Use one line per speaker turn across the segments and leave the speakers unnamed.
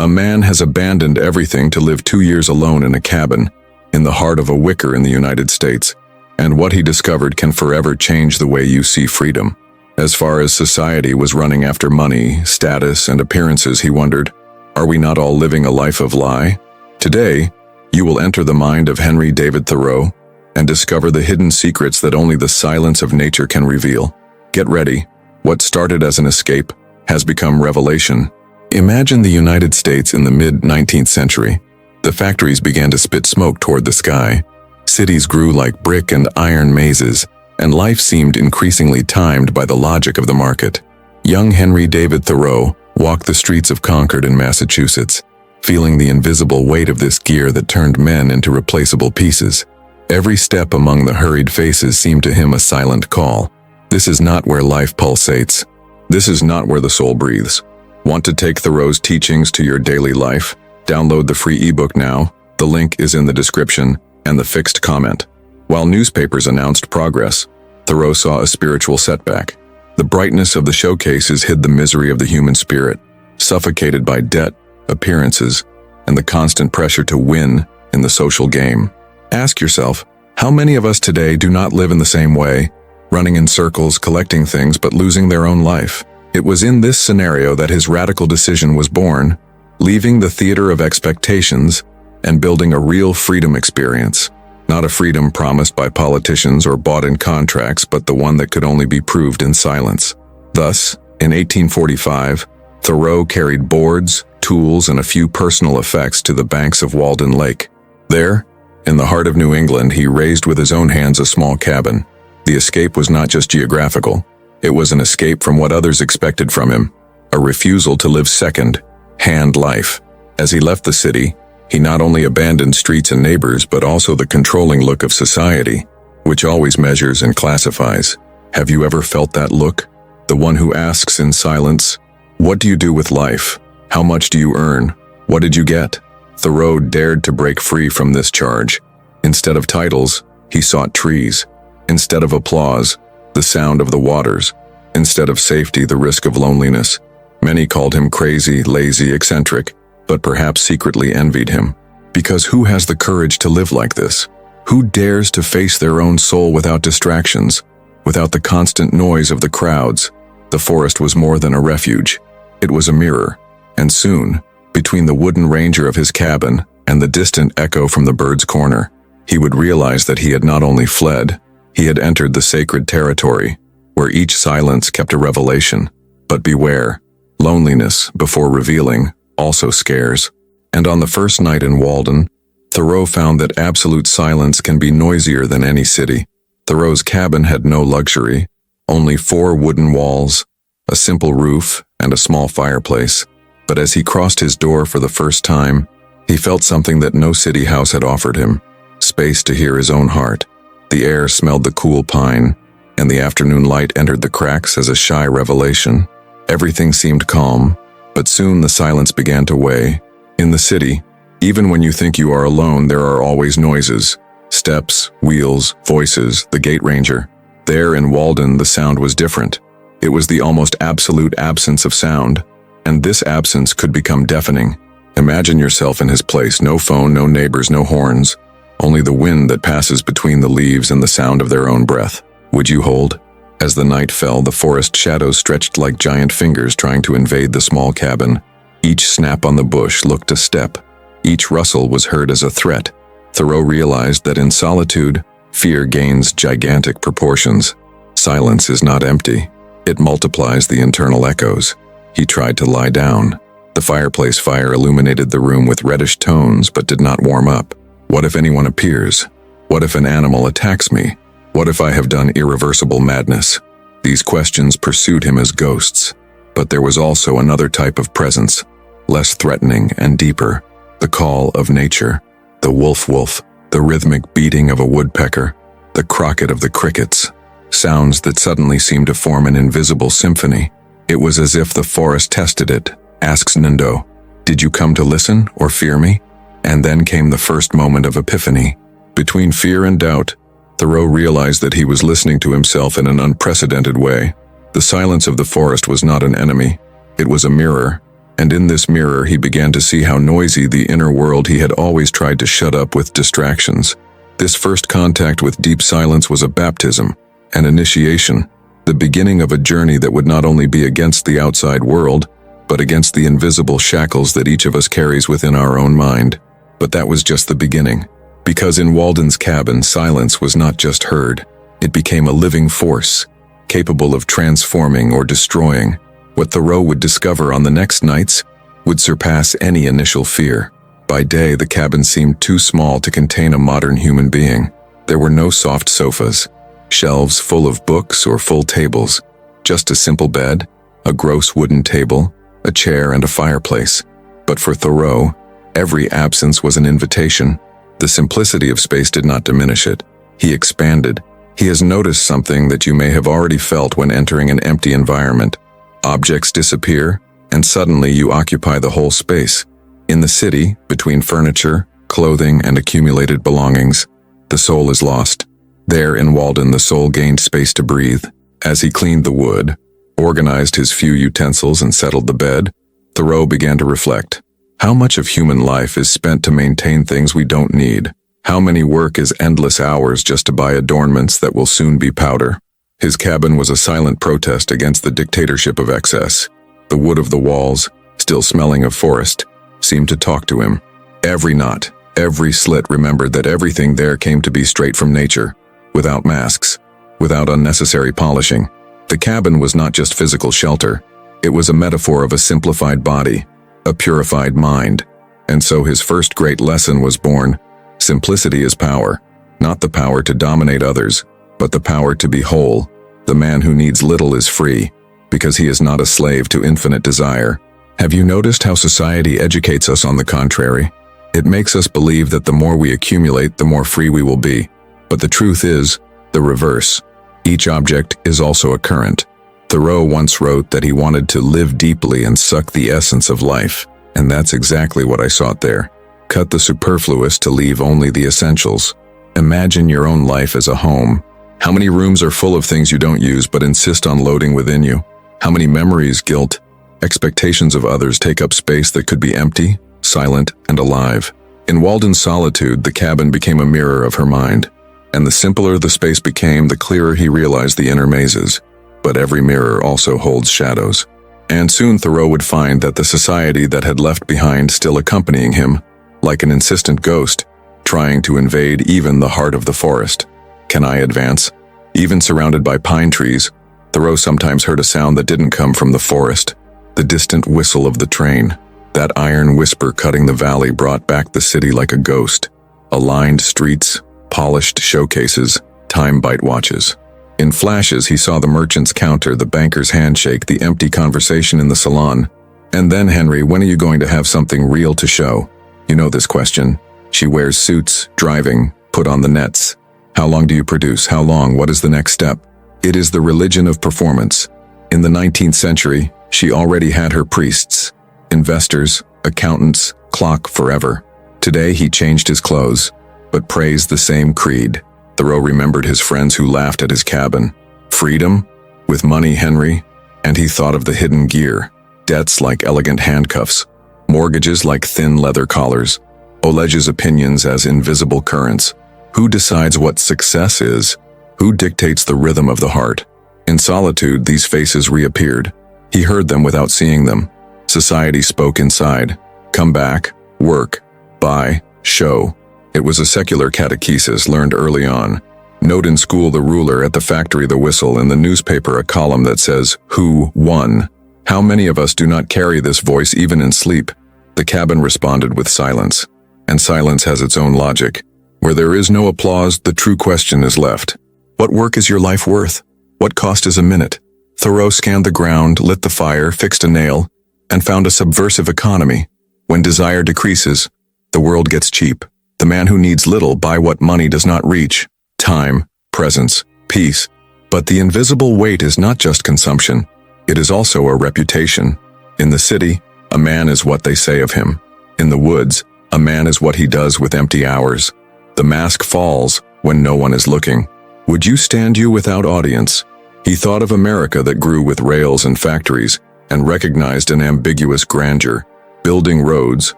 A man has abandoned everything to live 2 years alone in a cabin in the heart of a wicker in the United States, and what he discovered can forever change the way you see freedom. As far as society was running after money, status, and appearances, he wondered, are we not all living a life of lie? Today, you will enter the mind of Henry David Thoreau and discover the hidden secrets that only the silence of nature can reveal. Get ready. What started as an escape has become revelation. Imagine the United States in the mid-19th century. The factories began to spit smoke toward the sky. Cities grew like brick and iron mazes, and life seemed increasingly timed by the logic of the market. Young Henry David Thoreau walked the streets of Concord in Massachusetts, feeling the invisible weight of this gear that turned men into replaceable pieces. Every step among the hurried faces seemed to him a silent call. This is not where life pulsates. This is not where the soul breathes. Want to take Thoreau's teachings to your daily life? Download the free ebook now. The link is in the description and the fixed comment. While newspapers announced progress, Thoreau saw a spiritual setback. The brightness of the showcases hid the misery of the human spirit, suffocated by debt, appearances, and the constant pressure to win in the social game. Ask yourself, how many of us today do not live in the same way, running in circles, collecting things, but losing their own life? It was in this scenario that his radical decision was born, leaving the theater of expectations and building a real freedom experience. Not a freedom promised by politicians or bought in contracts, but the one that could only be proved in silence. Thus, in 1845, Thoreau carried boards, tools, and a few personal effects to the banks of Walden Lake. There, in the heart of New England, he raised with his own hands a small cabin. The escape was not just geographical. It was an escape from what others expected from him, a refusal to live second-hand life. As he left the city, he not only abandoned streets and neighbors, but also the controlling look of society, which always measures and classifies. Have you ever felt that look? The one who asks in silence, what do you do with life? How much do you earn? What did you get? Thoreau dared to break free from this charge. Instead of titles, he sought trees. Instead of applause, the sound of the waters. Instead of safety, the risk of loneliness. Many called him crazy, lazy, eccentric, but perhaps secretly envied him. Because who has the courage to live like this? Who dares to face their own soul without distractions, without the constant noise of the crowds? The forest was more than a refuge. It was a mirror, and soon, between the wooden ranger of his cabin and the distant echo from the bird's corner, he would realize that he had not only fled, he had entered the sacred territory, where each silence kept a revelation. But beware, loneliness, before revealing, also scares. And on the first night in Walden, Thoreau found that absolute silence can be noisier than any city. Thoreau's cabin had no luxury, only 4 wooden walls, a simple roof, and a small fireplace. But as he crossed his door for the first time, he felt something that no city house had offered him: space to hear his own heart. The air smelled the cool pine, and the afternoon light entered the cracks as a shy revelation. Everything seemed calm, but soon the silence began to weigh. In the city, even when you think you are alone, there are always noises. Steps, wheels, voices, the gate ranger. There in Walden, the sound was different. It was the almost absolute absence of sound, and this absence could become deafening. Imagine yourself in his place: no phone, no neighbors, no horns. Only the wind that passes between the leaves and the sound of their own breath. Would you hold? As the night fell, the forest shadows stretched like giant fingers trying to invade the small cabin. Each snap on the bush looked a step. Each rustle was heard as a threat. Thoreau realized that in solitude, fear gains gigantic proportions. Silence is not empty. It multiplies the internal echoes. He tried to lie down. The fireplace fire illuminated the room with reddish tones but did not warm up. What if anyone appears? What if an animal attacks me? What if I have done irreversible madness? These questions pursued him as ghosts. But there was also another type of presence, less threatening and deeper: the call of nature. The wolf, the rhythmic beating of a woodpecker, the crocket of the crickets, sounds that suddenly seemed to form an invisible symphony. It was as if the forest tested it. Asks Nindo, "Did you come to listen or fear me?" And then came the first moment of epiphany. Between fear and doubt, Thoreau realized that he was listening to himself in an unprecedented way. The silence of the forest was not an enemy. It was a mirror, And in this mirror he began to see how noisy the inner world he had always tried to shut up with distractions. This first contact with deep silence was a baptism, an initiation, the beginning of a journey that would not only be against the outside world, but against the invisible shackles that each of us carries within our own mind. But that was just the beginning, because in Walden's cabin, silence was not just heard. It became a living force, capable of transforming or destroying. What Thoreau would discover on the next nights would surpass any initial fear. By day, the cabin seemed too small to contain a modern human being. There were no soft sofas, shelves full of books or full tables, just a simple bed, a gross wooden table, a chair and a fireplace. But for Thoreau, every absence was an invitation. The simplicity of space did not diminish it. He expanded. He has noticed something that you may have already felt when entering an empty environment. Objects disappear, and suddenly you occupy the whole space. In the city, between furniture, clothing, and accumulated belongings, the soul is lost. There in Walden, the soul gained space to breathe. As he cleaned the wood, organized his few utensils, and settled the bed, Thoreau began to reflect. How much of human life is spent to maintain things we don't need? How many work is endless hours just to buy adornments that will soon be powder? His cabin was a silent protest against the dictatorship of excess. The wood of the walls, still smelling of forest, seemed to talk to him. Every knot, every slit remembered that everything there came to be straight from nature, without masks, without unnecessary polishing. The cabin was not just physical shelter. It was a metaphor of a simplified body, a purified mind. And so his first great lesson was born. Simplicity is power, not the power to dominate others, but the power to be whole. The man who needs little is free, because he is not a slave to infinite desire. Have you noticed how society educates us on the contrary? It makes us believe that the more we accumulate, the more free we will be. But the truth is the reverse. Each object is also a current. Thoreau once wrote that he wanted to live deeply and suck the essence of life, and that's exactly what I sought there. Cut the superfluous to leave only the essentials. Imagine your own life as a home. How many rooms are full of things you don't use but insist on loading within you? How many memories, guilt, expectations of others take up space that could be empty, silent, and alive? In Walden's solitude, the cabin became a mirror of her mind. And the simpler the space became, the clearer he realized the inner mazes. But every mirror also holds shadows. And soon Thoreau would find that the society that had left behind still accompanying him, like an insistent ghost, trying to invade even the heart of the forest. Can I advance? Even surrounded by pine trees, Thoreau sometimes heard a sound that didn't come from the forest. The distant whistle of the train. That iron whisper cutting the valley brought back the city like a ghost. Aligned streets, polished showcases, time-bite watches. In flashes, he saw the merchant's counter, the banker's handshake, the empty conversation in the salon. And then, Henry, when are you going to have something real to show? You know this question. She wears suits, driving, put on the nets. How long do you produce? How long? What is the next step? It is the religion of performance. In the 19th century, she already had her priests, investors, accountants, clock forever. Today he changed his clothes, but praised the same creed. Thoreau remembered his friends who laughed at his cabin. Freedom? With money, Henry? And he thought of the hidden gear. Debts like elegant handcuffs. Mortgages like thin leather collars. Oleg's opinions as invisible currents. Who decides what success is? Who dictates the rhythm of the heart? In solitude, these faces reappeared. He heard them without seeing them. Society spoke inside. Come back, work, buy, show. It was a secular catechesis learned early on. Note in school the ruler, at the factory the whistle, in the newspaper a column that says, "Who won?" How many of us do not carry this voice even in sleep? The cabin responded with silence. And silence has its own logic. Where there is no applause, the true question is left. What work is your life worth? What cost is a minute? Thoreau scanned the ground, lit the fire, fixed a nail, and found a subversive economy. When desire decreases, the world gets cheap. The man who needs little buy what money does not reach. Time, presence, peace. But the invisible weight is not just consumption. It is also a reputation. In the city, a man is what they say of him. In the woods, a man is what he does with empty hours. The mask falls when no one is looking. Would you stand you without audience? He thought of America that grew with rails and factories, and recognized an ambiguous grandeur: building roads,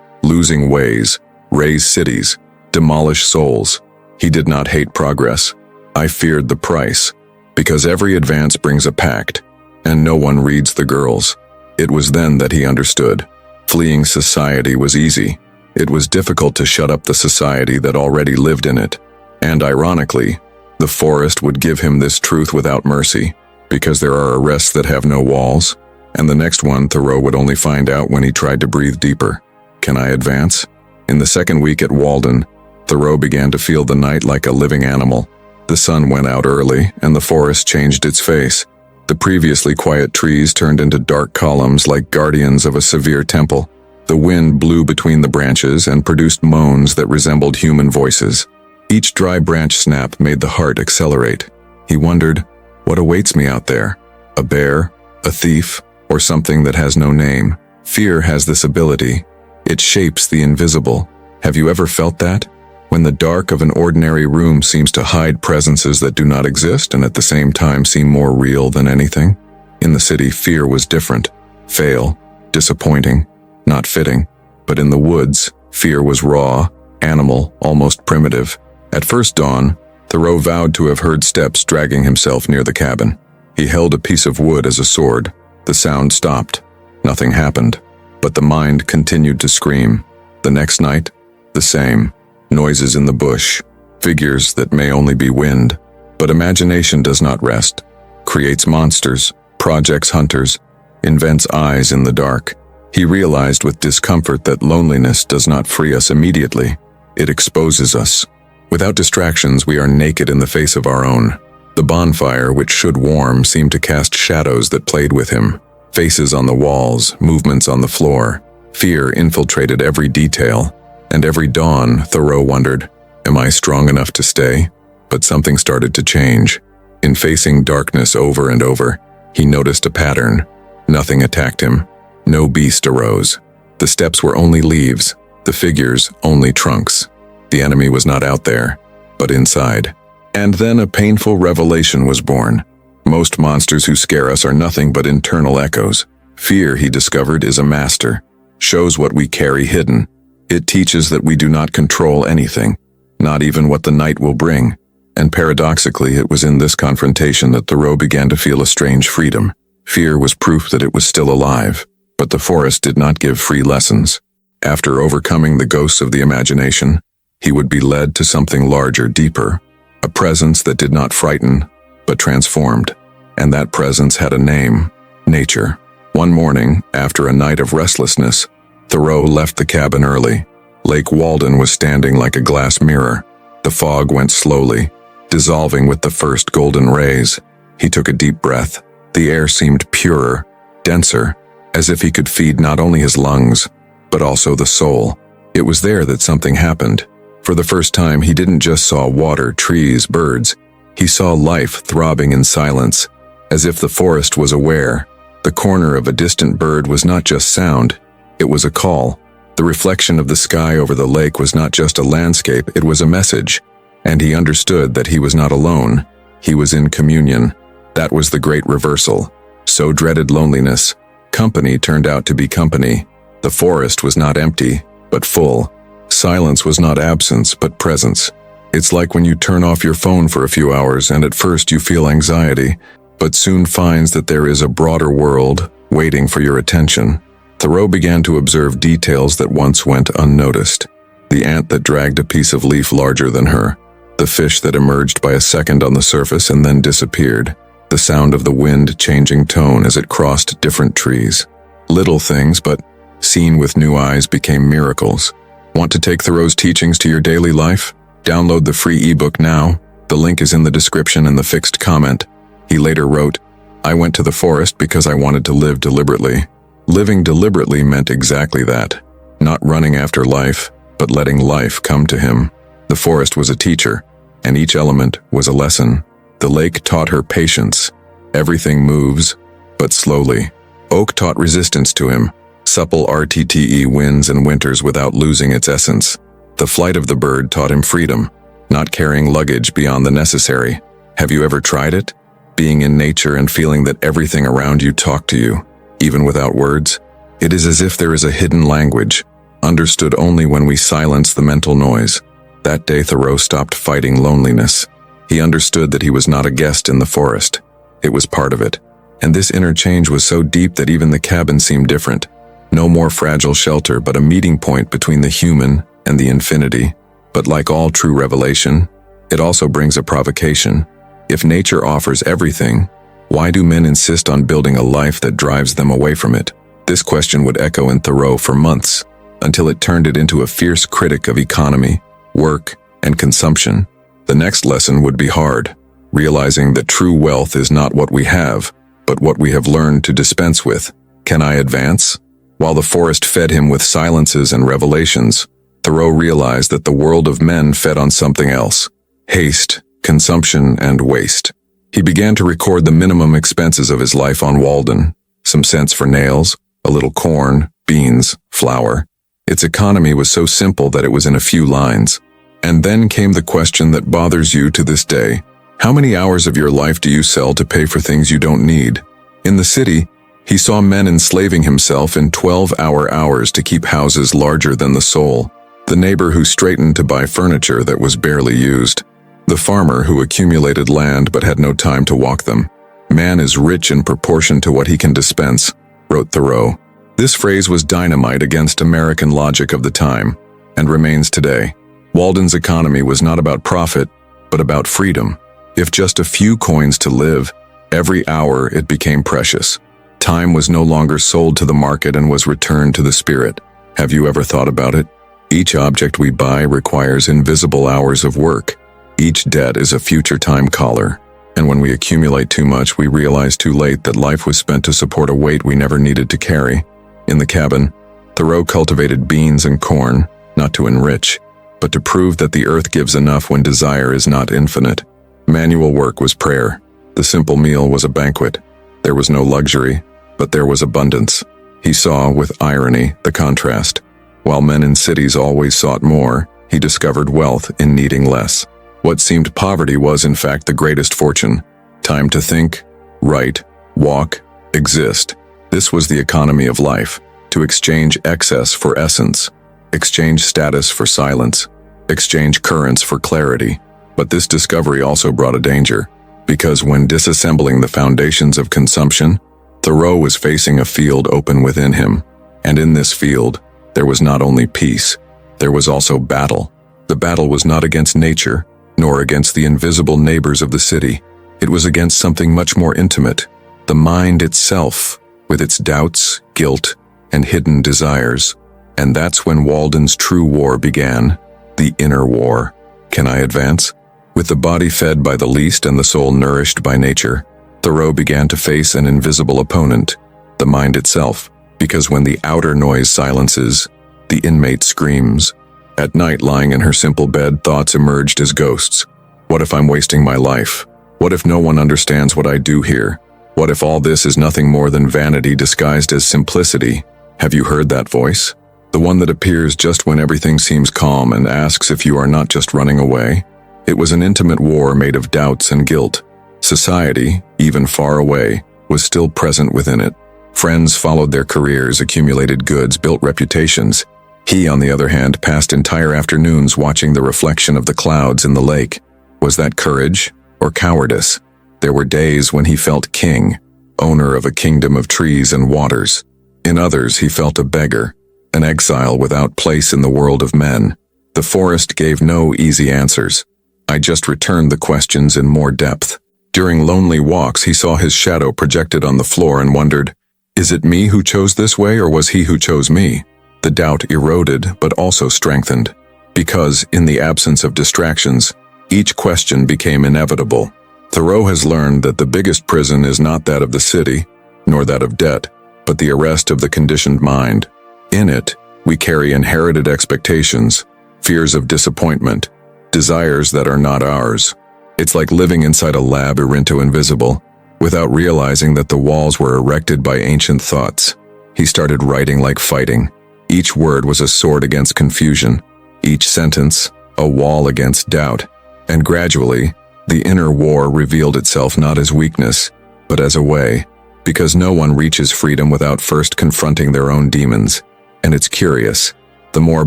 losing ways, raise cities, demolish souls. He did not hate progress. I feared the price, because every advance brings a pact, and no one reads the girls. It was then that he understood. Fleeing society was easy. It was difficult to shut up the society that already lived in it. And ironically, the forest would give him this truth without mercy, because there are arrests that have no walls, and the next one Thoreau would only find out when he tried to breathe deeper. Can I advance? In the second week at Walden, Thoreau began to feel the night like a living animal. The sun went out early, and the forest changed its face. The previously quiet trees turned into dark columns like guardians of a severe temple. The wind blew between the branches and produced moans that resembled human voices. Each dry branch snap made the heart accelerate. He wondered, what awaits me out there? A bear? A thief? Or something that has no name? Fear has this ability. It shapes the invisible. Have you ever felt that? When the dark of an ordinary room seems to hide presences that do not exist and at the same time seem more real than anything? In the city, fear was different. Fail, disappointing, not fitting. But in the woods, fear was raw, animal, almost primitive. At first dawn, Thoreau vowed to have heard steps dragging himself near the cabin. He held a piece of wood as a sword. The sound stopped. Nothing happened. But the mind continued to scream. The next night, the same. Noises in the bush, figures that may only be wind. But imagination does not rest, creates monsters, projects hunters, invents eyes in the dark. He realized with discomfort that loneliness does not free us immediately. It exposes us. Without distractions, we are naked in the face of our own. The bonfire, which should warm, seemed to cast shadows that played with him. Faces on the walls, movements on the floor. Fear infiltrated every detail. And every dawn, Thoreau wondered, am I strong enough to stay? But something started to change. In facing darkness over and over, he noticed a pattern. Nothing attacked him. No beast arose. The steps were only leaves, the figures only trunks. The enemy was not out there, but inside. And then a painful revelation was born. Most monsters who scare us are nothing but internal echoes. Fear, he discovered, is a master, shows what we carry hidden. It teaches that we do not control anything, not even what the night will bring. And paradoxically, it was in this confrontation that Thoreau began to feel a strange freedom. Fear was proof that it was still alive, but the forest did not give free lessons. After overcoming the ghosts of the imagination, he would be led to something larger, deeper, a presence that did not frighten, but transformed. And that presence had a name: nature. One morning, after a night of restlessness, Thoreau left the cabin early. Lake Walden was standing like a glass mirror. The fog went slowly, dissolving with the first golden rays. He took a deep breath. The air seemed purer, denser, as if he could feed not only his lungs, but also the soul. It was there that something happened. For the first time, he didn't just saw water, trees, birds. He saw life throbbing in silence, as if the forest was aware. The corner of a distant bird was not just sound, it was a call. The reflection of the sky over the lake was not just a landscape, it was a message. And he understood that he was not alone. He was in communion. That was the great reversal. So dreaded loneliness. Company turned out to be company. The forest was not empty, but full. Silence was not absence, but presence. It's like when you turn off your phone for a few hours and at first you feel anxiety, but soon finds that there is a broader world waiting for your attention. Thoreau began to observe details that once went unnoticed. The ant that dragged a piece of leaf larger than her. The fish that emerged by a second on the surface and then disappeared. The sound of the wind changing tone as it crossed different trees. Little things, but seen with new eyes, became miracles. Want to take Thoreau's teachings to your daily life? Download the free ebook now. The link is in the description and the fixed comment. He later wrote, I went to the forest because I wanted to live deliberately. Living deliberately meant exactly that. Not running after life, but letting life come to him. The forest was a teacher, and each element was a lesson. The lake taught her patience. Everything moves, but slowly. Oak taught resistance to him. Supple RTTE winds and winters without losing its essence. The flight of the bird taught him freedom, not carrying luggage beyond the necessary. Have you ever tried it? Being in nature and feeling that everything around you talked to you. even without words. It is as if there is a hidden language, understood only when we silence the mental noise. That day Thoreau stopped fighting loneliness. He understood that he was not a guest in the forest. It was part of it. And this inner change was so deep that even the cabin seemed different. No more fragile shelter, but a meeting point between the human and the infinity. But like all true revelation, it also brings a provocation. If nature offers everything, why do men insist on building a life that drives them away from it? This question would echo in Thoreau for months, until it turned it into a fierce critic of economy, work, and consumption. The next lesson would be hard, realizing that true wealth is not what we have, but what we have learned to dispense with. Can I advance? While the forest fed him with silences and revelations, Thoreau realized that the world of men fed on something else: haste, consumption, and waste. He began to record the minimum expenses of his life on Walden: some cents for nails, a little corn, beans, flour. Its economy was so simple that it was in a few lines. And then came the question that bothers you to this day. How many hours of your life do you sell to pay for things you don't need? In the city, he saw men enslaving himself in 12-hour hours to keep houses larger than the soul. The neighbor who straightened to buy furniture that was barely used. The farmer who accumulated land but had no time to walk them. Man is rich in proportion to what he can dispense, wrote Thoreau. This phrase was dynamite against American logic of the time, and remains today. Walden's economy was not about profit, but about freedom. If just a few coins to live, every hour it became precious. Time was no longer sold to the market and was returned to the spirit. Have you ever thought about it? Each object we buy requires invisible hours of work. Each debt is a future time collar. And when we accumulate too much, we realize too late that life was spent to support a weight we never needed to carry. In the cabin, Thoreau cultivated beans and corn, not to enrich, but to prove that the earth gives enough when desire is not infinite. Manual work was prayer. The simple meal was a banquet. There was no luxury, but there was abundance. He saw, with irony, the contrast. While men in cities always sought more, he discovered wealth in needing less. What seemed poverty was, in fact, the greatest fortune. Time to think, write, walk, exist. This was the economy of life, to exchange excess for essence, exchange status for silence, exchange currents for clarity. But this discovery also brought a danger, because when disassembling the foundations of consumption, Thoreau was facing a field open within him. And in this field, there was not only peace, there was also battle. The battle was not against nature, nor against the invisible neighbors of the city. It was against something much more intimate, the mind itself, with its doubts, guilt, and hidden desires. And that's when Walden's true war began, the inner war. Can I advance? With the body fed by the least and the soul nourished by nature, Thoreau began to face an invisible opponent, the mind itself, because when the outer noise silences, the inmate screams. At night, lying in her simple bed, thoughts emerged as ghosts. What if I'm wasting my life? What if no one understands what I do here? What if all this is nothing more than vanity disguised as simplicity? Have you heard that voice? The one that appears just when everything seems calm and asks if you are not just running away? It was an intimate war made of doubts and guilt. Society, even far away, was still present within it. Friends followed their careers, accumulated goods, built reputations. He, on the other hand, passed entire afternoons watching the reflection of the clouds in the lake. Was that courage or cowardice? There were days when he felt king, owner of a kingdom of trees and waters. In others, he felt a beggar, an exile without place in the world of men. The forest gave no easy answers. I just returned the questions in more depth. During lonely walks, he saw his shadow projected on the floor and wondered, is it me who chose this way, or was he who chose me? The doubt eroded, but also strengthened, because, in the absence of distractions, each question became inevitable. Thoreau has learned that the biggest prison is not that of the city, nor that of debt, but the arrest of the conditioned mind. In it, we carry inherited expectations, fears of disappointment, desires that are not ours. It's like living inside a labyrinth invisible, without realizing that the walls were erected by ancient thoughts. He started writing like fighting. Each word was a sword against confusion, each sentence a wall against doubt, and gradually, the inner war revealed itself not as weakness, but as a way, because no one reaches freedom without first confronting their own demons. And it's curious. The more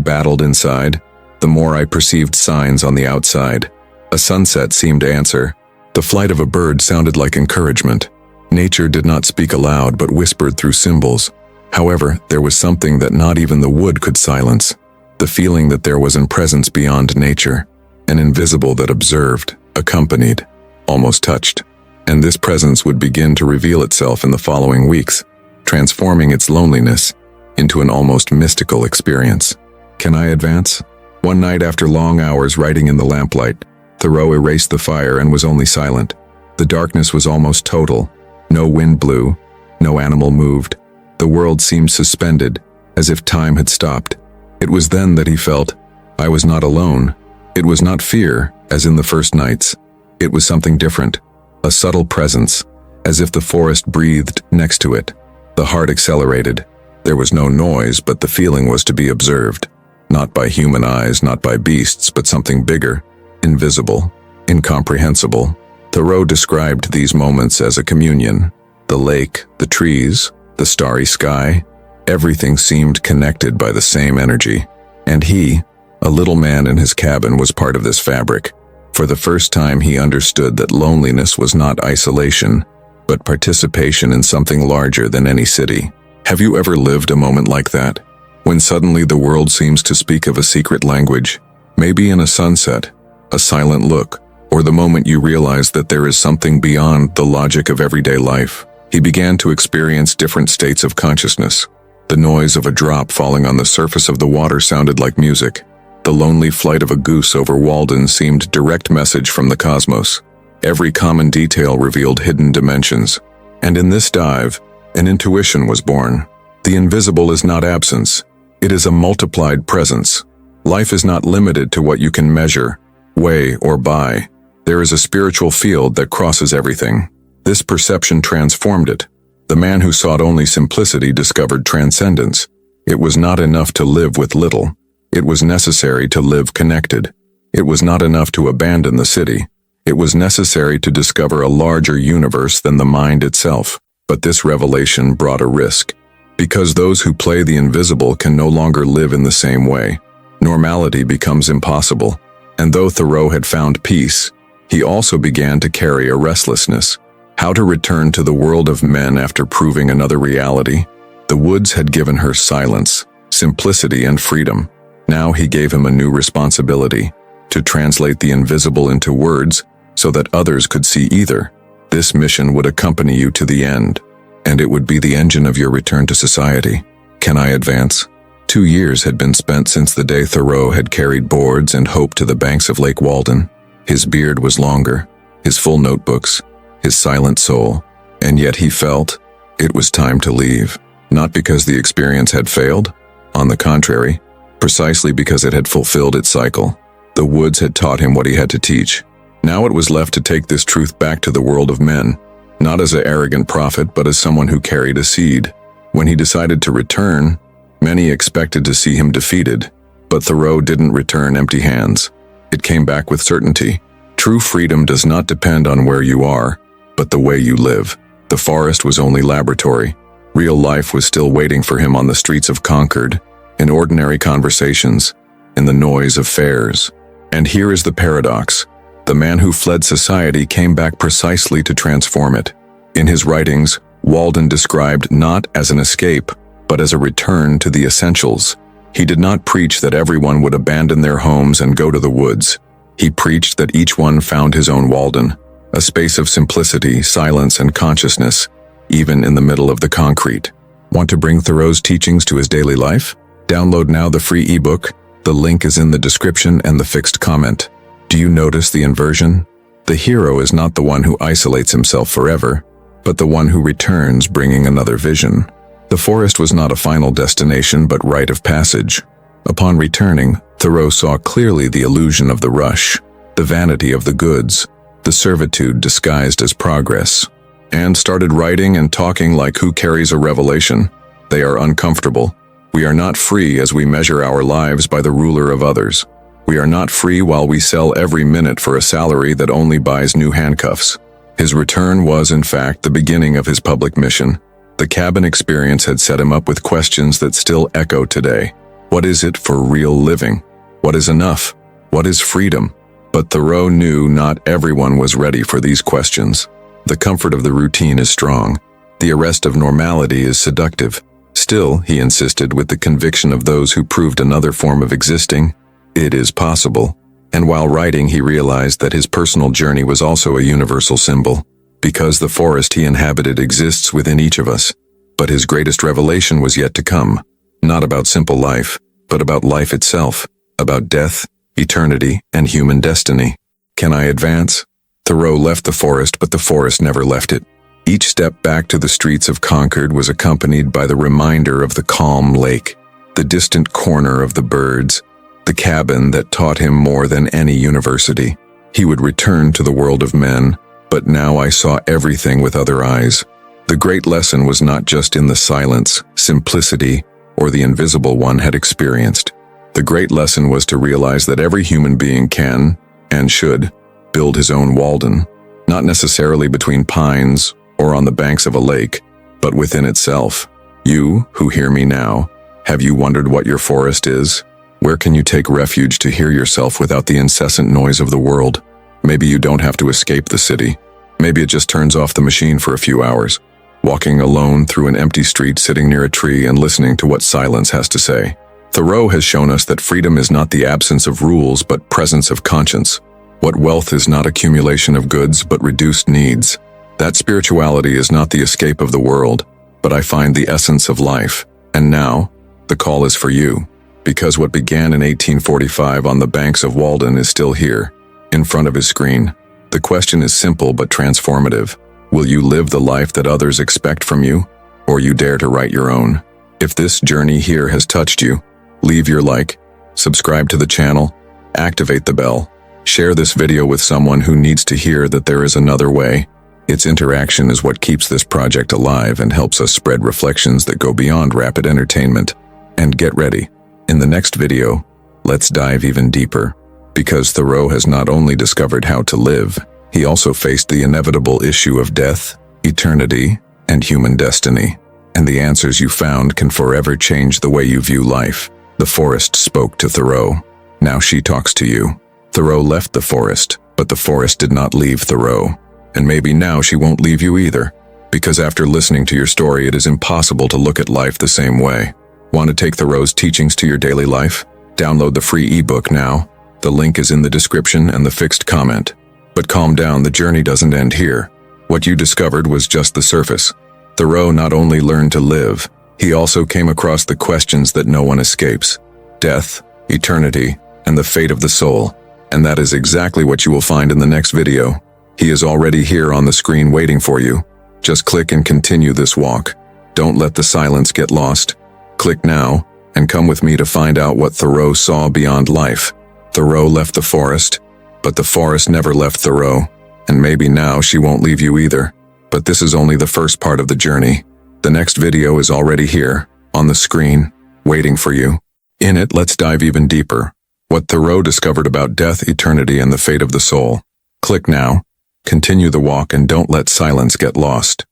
battled inside, the more I perceived signs on the outside. A sunset seemed to answer. The flight of a bird sounded like encouragement. Nature did not speak aloud but whispered through symbols. However, there was something that not even the wood could silence. The feeling that there was a presence beyond nature, an invisible that observed, accompanied, almost touched. And this presence would begin to reveal itself in the following weeks, transforming its loneliness into an almost mystical experience. Can I advance? One night after long hours writing in the lamplight, Thoreau erased the fire and was only silent. The darkness was almost total. No wind blew, no animal moved. The world seemed suspended, as if time had stopped. It was then that he felt, I was not alone. It was not fear, as in the first nights. It was something different, a subtle presence, as if the forest breathed next to it. The heart accelerated. There was no noise, but the feeling was to be observed. Not by human eyes, not by beasts, but something bigger, invisible, incomprehensible. Thoreau described these moments as a communion. The lake, the trees, the starry sky, everything seemed connected by the same energy. And he, a little man in his cabin, was part of this fabric. For the first time he understood that loneliness was not isolation, but participation in something larger than any city. Have you ever lived a moment like that? When suddenly the world seems to speak of a secret language, maybe in a sunset, a silent look, or the moment you realize that there is something beyond the logic of everyday life. He began to experience different states of consciousness. The noise of a drop falling on the surface of the water sounded like music. The lonely flight of a goose over Walden seemed direct message from the cosmos. Every common detail revealed hidden dimensions. And in this dive, an intuition was born. The invisible is not absence. It is a multiplied presence. Life is not limited to what you can measure, weigh, or buy. There is a spiritual field that crosses everything. This perception transformed it. The man who sought only simplicity discovered transcendence. It was not enough to live with little. It was necessary to live connected. It was not enough to abandon the city. It was necessary to discover a larger universe than the mind itself. But this revelation brought a risk. Because those who play the invisible can no longer live in the same way. Normality becomes impossible. And though Thoreau had found peace, he also began to carry a restlessness. How to return to the world of men after proving another reality? The woods had given her silence, simplicity, and freedom. Now he gave him a new responsibility, to translate the invisible into words so that others could see either. This mission would accompany you to the end, and it would be the engine of your return to society. Can I advance? 2 years had been spent since the day Thoreau had carried boards and hope to the banks of Lake Walden. His beard was longer, his full notebooks, his silent soul, and yet he felt it was time to leave. Not because the experience had failed, on the contrary, precisely because it had fulfilled its cycle. The woods had taught him what he had to teach. Now it was left to take this truth back to the world of men, not as an arrogant prophet, but as someone who carried a seed. When he decided to return, many expected to see him defeated, but Thoreau didn't return empty hands. It came back with certainty. True freedom does not depend on where you are, but the way you live. The forest was only laboratory. Real life was still waiting for him on the streets of Concord, in ordinary conversations, in the noise of fairs. And here is the paradox. The man who fled society came back precisely to transform it. In his writings, Walden described not as an escape, but as a return to the essentials. He did not preach that everyone would abandon their homes and go to the woods. He preached that each one found his own Walden, a space of simplicity, silence, and consciousness, even in the middle of the concrete. Want to bring Thoreau's teachings to his daily life? Download now the free ebook. The link is in the description and the fixed comment. Do you notice the inversion? The hero is not the one who isolates himself forever, but the one who returns bringing another vision. The forest was not a final destination but rite of passage. Upon returning, Thoreau saw clearly the illusion of the rush, the vanity of the goods, the servitude disguised as progress, and started writing and talking like who carries a revelation. They are uncomfortable. We are not free as we measure our lives by the ruler of others. We are not free while we sell every minute for a salary that only buys new handcuffs. His return was, in fact, the beginning of his public mission. The cabin experience had set him up with questions that still echo today. What is it for real living? What is enough? What is freedom? But Thoreau knew not everyone was ready for these questions. The comfort of the routine is strong. The arrest of normality is seductive. Still, he insisted with the conviction of those who proved another form of existing, it is possible. And while writing, he realized that his personal journey was also a universal symbol, because the forest he inhabited exists within each of us. But his greatest revelation was yet to come, not about simple life, but about life itself, about death, eternity, and human destiny. Can I advance? Thoreau left the forest, but the forest never left it. Each step back to the streets of Concord was accompanied by the reminder of the calm lake, the distant corner of the birds, the cabin that taught him more than any university. He would return to the world of men, but now I saw everything with other eyes. The great lesson was not just in the silence, simplicity, or the invisible one had experienced. The great lesson was to realize that every human being can, and should, build his own Walden, not necessarily between pines or on the banks of a lake, but within itself. You, who hear me now, have you wondered what your forest is? Where can you take refuge to hear yourself without the incessant noise of the world? Maybe you don't have to escape the city. Maybe it just turns off the machine for a few hours, walking alone through an empty street, sitting near a tree and listening to what silence has to say. Thoreau has shown us that freedom is not the absence of rules, but presence of conscience. What wealth is not accumulation of goods, but reduced needs. That spirituality is not the escape of the world, but I find the essence of life. And now, the call is for you. Because what began in 1845 on the banks of Walden is still here, in front of his screen. The question is simple but transformative. Will you live the life that others expect from you, or you dare to write your own? If this journey here has touched you, leave your like, subscribe to the channel, activate the bell, share this video with someone who needs to hear that there is another way. Its interaction is what keeps this project alive and helps us spread reflections that go beyond rapid entertainment. And get ready. In the next video, let's dive even deeper. Because Thoreau has not only discovered how to live, he also faced the inevitable issue of death, eternity, and human destiny. And the answers you found can forever change the way you view life. The forest spoke to Thoreau. Now she talks to you. Thoreau left the forest, but the forest did not leave Thoreau. And maybe now she won't leave you either. Because after listening to your story, it is impossible to look at life the same way. Want to take Thoreau's teachings to your daily life? Download the free ebook now. The link is in the description and the fixed comment. But calm down, the journey doesn't end here. What you discovered was just the surface. Thoreau not only learned to live, he also came across the questions that no one escapes. Death, eternity, and the fate of the soul. And that is exactly what you will find in the next video. He is already here on the screen waiting for you. Just click and continue this walk. Don't let the silence get lost. Click now, and come with me to find out what Thoreau saw beyond life. Thoreau left the forest, but the forest never left Thoreau. And maybe now she won't leave you either. But this is only the first part of the journey. The next video is already here, on the screen, waiting for you. In it, let's dive even deeper. What Thoreau discovered about death, eternity, and the fate of the soul. Click now. Continue the walk and don't let silence get lost.